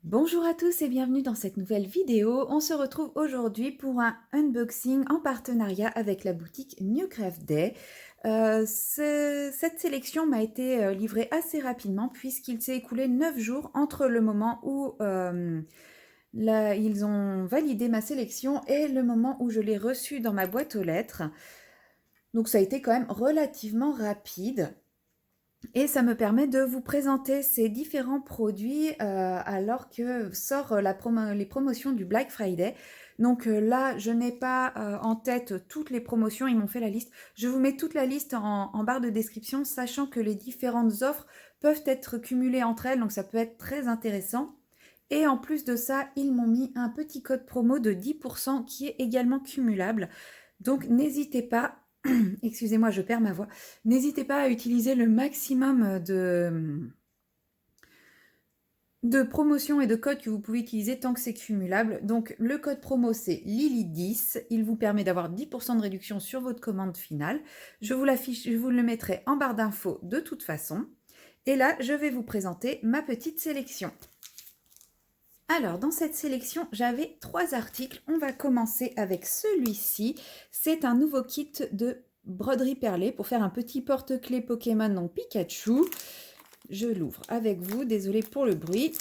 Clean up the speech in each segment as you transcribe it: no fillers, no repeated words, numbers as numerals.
Bonjour à tous et bienvenue dans cette nouvelle vidéo. On se retrouve aujourd'hui pour un unboxing en partenariat avec la boutique New Craft Day. Cette sélection m'a été livrée assez rapidement puisqu'il s'est écoulé 9 jours entre le moment où ils ont validé ma sélection et le moment où je l'ai reçue dans ma boîte aux lettres. Donc ça a été quand même relativement rapide. Et ça me permet de vous présenter ces différents produits alors que sort les promotions du Black Friday. Donc là, je n'ai pas en tête toutes les promotions, ils m'ont fait la liste. Je vous mets toute la liste en barre de description, sachant que les différentes offres peuvent être cumulées entre elles, donc ça peut être très intéressant. Et en plus de ça, ils m'ont mis un petit code promo de 10% qui est également cumulable. Donc n'hésitez pas, excusez-moi, je perds ma voix, n'hésitez pas à utiliser le maximum de promotions et de codes que vous pouvez utiliser tant que c'est cumulable. Donc le code promo c'est Lily10, il vous permet d'avoir 10% de réduction sur votre commande finale. Je vous l'affiche, je vous le mettrai en barre d'infos de toute façon. Et là, je vais vous présenter ma petite sélection. Alors, dans cette sélection, j'avais 3 articles. On va commencer avec celui-ci. C'est un nouveau kit de broderie perlée pour faire un petit porte-clés Pokémon, donc Pikachu. Je l'ouvre avec vous, désolée pour le bruit.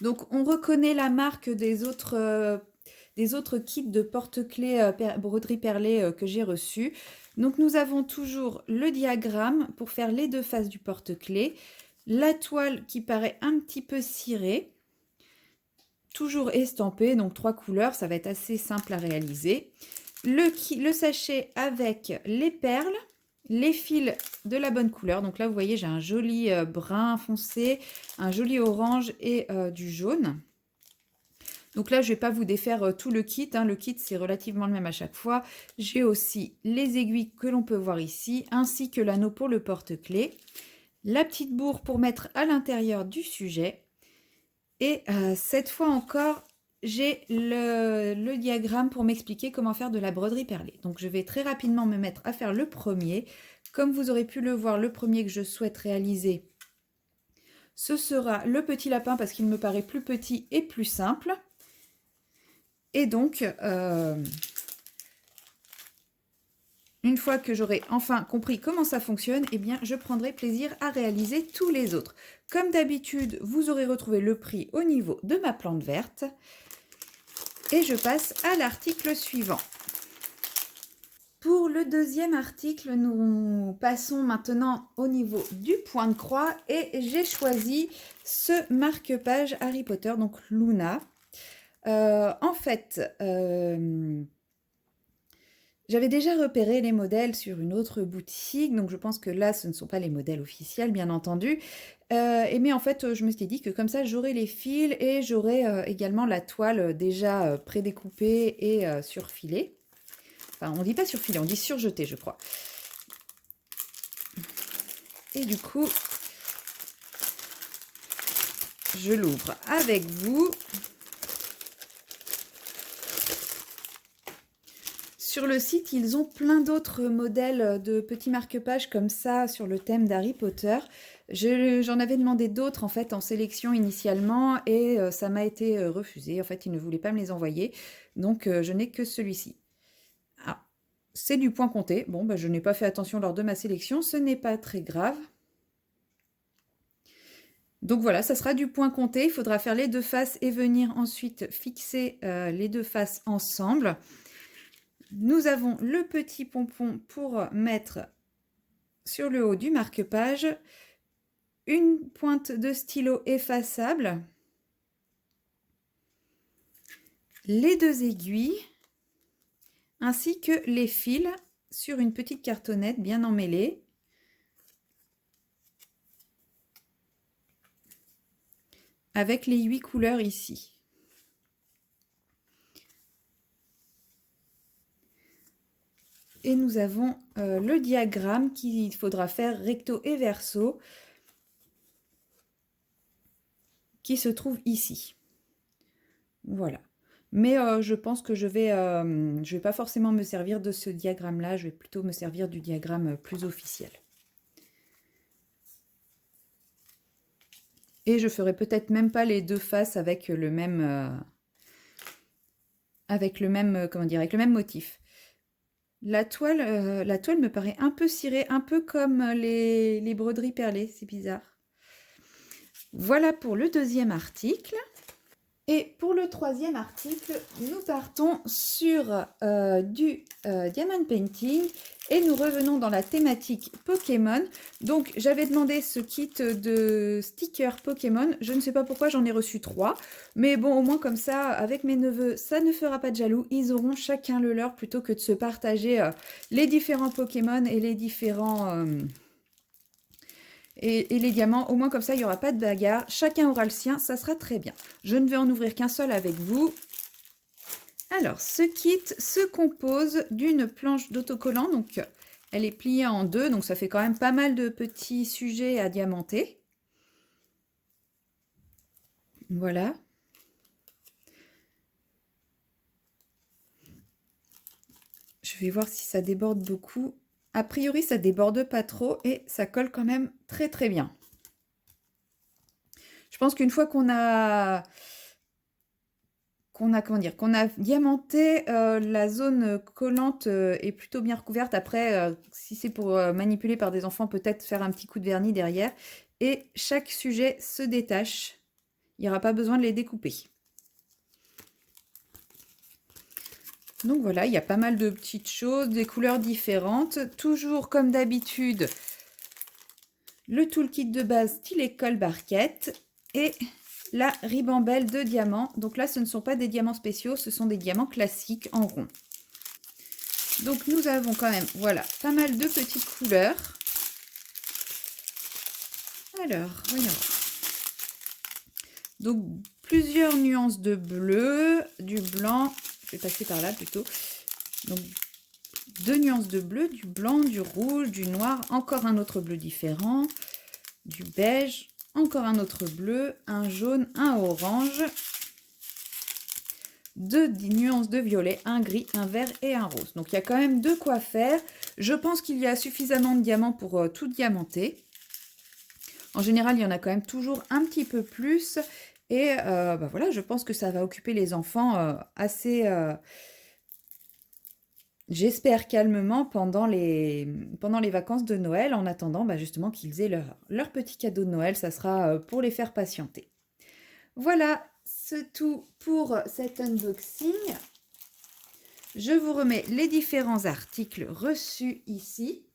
Donc, on reconnaît la marque des autres kits de porte-clés broderie perlée que j'ai reçus. Donc nous avons toujours le diagramme pour faire les deux faces du porte-clés, la toile qui paraît un petit peu cirée, toujours estampée, donc 3 couleurs, ça va être assez simple à réaliser. Le sachet avec les perles, les fils de la bonne couleur. Donc là, vous voyez, j'ai un joli brun foncé, un joli orange et du jaune. Donc là, je ne vais pas vous défaire tout le kit. Le kit, c'est relativement le même à chaque fois. J'ai aussi les aiguilles que l'on peut voir ici, ainsi que l'anneau pour le porte-clés. La petite bourre pour mettre à l'intérieur du sujet. Et cette fois encore, j'ai le diagramme pour m'expliquer comment faire de la broderie perlée. Donc je vais très rapidement me mettre à faire le premier. Comme vous aurez pu le voir, le premier que je souhaite réaliser, ce sera le petit lapin parce qu'il me paraît plus petit et plus simple. Et donc, une fois que j'aurai enfin compris comment ça fonctionne, eh bien, je prendrai plaisir à réaliser tous les autres. Comme d'habitude, vous aurez retrouvé le prix au niveau de ma plante verte. Et je passe à l'article suivant. Pour le deuxième article, nous passons maintenant au niveau du point de croix et j'ai choisi ce marque-page Harry Potter, donc Luna. En fait, j'avais déjà repéré les modèles sur une autre boutique, donc je pense que là, ce ne sont pas les modèles officiels, bien entendu. Mais en fait, je me suis dit que comme ça, j'aurai les fils et j'aurai également la toile déjà prédécoupée et surfilée. Enfin, on dit pas surfilée, on dit surjetée, je crois. Et du coup, je l'ouvre avec vous. Sur le site, ils ont plein d'autres modèles de petits marque-pages comme ça sur le thème d'Harry Potter. J'en avais demandé d'autres en fait en sélection initialement et ça m'a été refusé. En fait, ils ne voulaient pas me les envoyer. Donc, je n'ai que celui-ci. Ah, c'est du point compté. Bon, bah, je n'ai pas fait attention lors de ma sélection. Ce n'est pas très grave. Donc voilà, ça sera du point compté. Il faudra faire les deux faces et venir ensuite fixer les deux faces ensemble. Nous avons le petit pompon pour mettre sur le haut du marque-page, une pointe de stylo effaçable, les deux aiguilles, ainsi que les fils sur une petite cartonnette bien emmêlée. Avec les 8 couleurs ici. Et nous avons le diagramme qu'il faudra faire recto et verso, qui se trouve ici. Voilà. Mais je pense que je vais pas forcément me servir de ce diagramme-là, je vais plutôt me servir du diagramme plus officiel. Et je ferai peut-être même pas les deux faces avec le même, comment dire, avec le même motif. La toile me paraît un peu cirée, un peu comme les broderies perlées, c'est bizarre. Voilà pour le deuxième article. Et pour le troisième article, nous partons sur du diamond painting et nous revenons dans la thématique Pokémon. Donc j'avais demandé ce kit de stickers Pokémon. Je ne sais pas pourquoi j'en ai reçu 3. Mais bon, au moins comme ça, avec mes neveux, ça ne fera pas de jaloux. Ils auront chacun le leur plutôt que de se partager les différents Pokémon et les différents... Et les diamants, au moins comme ça, il n'y aura pas de bagarre. Chacun aura le sien, ça sera très bien. Je ne vais en ouvrir qu'un seul avec vous. Alors, ce kit se compose d'une planche d'autocollant. Donc, elle est pliée en deux, donc ça fait quand même pas mal de petits sujets à diamanter. Voilà. Je vais voir si ça déborde beaucoup. A priori, ça déborde pas trop et ça colle quand même très très bien. Je pense qu'une fois qu'on a diamanté, la zone collante est plutôt bien recouverte. Après, si c'est pour manipuler par des enfants, peut-être faire un petit coup de vernis derrière. Et chaque sujet se détache. Il n'y aura pas besoin de les découper. Donc voilà, il y a pas mal de petites choses, des couleurs différentes. Toujours comme d'habitude, le toolkit de base style école barquette et la ribambelle de diamants. Donc là, ce ne sont pas des diamants spéciaux, ce sont des diamants classiques en rond. Donc nous avons quand même, voilà, pas mal de petites couleurs. Alors, voyons. Donc plusieurs nuances de bleu, du blanc, je vais passer par là plutôt. Donc 2 nuances de bleu, du blanc, du rouge, du noir, encore un autre bleu différent, du beige, encore un autre bleu, un jaune, un orange, 2 nuances de violet, un gris, un vert et un rose. Donc il y a quand même de quoi faire. Je pense qu'il y a suffisamment de diamants pour tout diamanter. En général, il y en a quand même toujours un petit peu plus. Et bah voilà, je pense que ça va occuper les enfants assez, j'espère calmement, pendant les vacances de Noël, en attendant bah, justement qu'ils aient leur petit cadeau de Noël. Ça sera pour les faire patienter. Voilà, c'est tout pour cet unboxing. Je vous remets les différents articles reçus ici.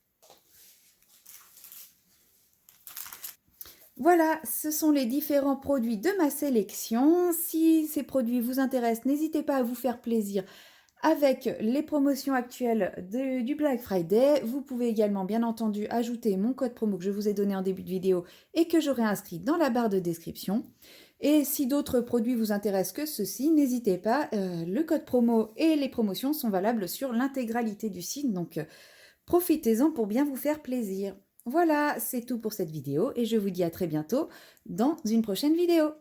Voilà, ce sont les différents produits de ma sélection. Si ces produits vous intéressent, n'hésitez pas à vous faire plaisir avec les promotions actuelles du Black Friday. Vous pouvez également, bien entendu, ajouter mon code promo que je vous ai donné en début de vidéo et que j'aurai inscrit dans la barre de description. Et si d'autres produits vous intéressent que ceux-ci, n'hésitez pas, le code promo et les promotions sont valables sur l'intégralité du site, donc profitez-en pour bien vous faire plaisir. Voilà, c'est tout pour cette vidéo et je vous dis à très bientôt dans une prochaine vidéo.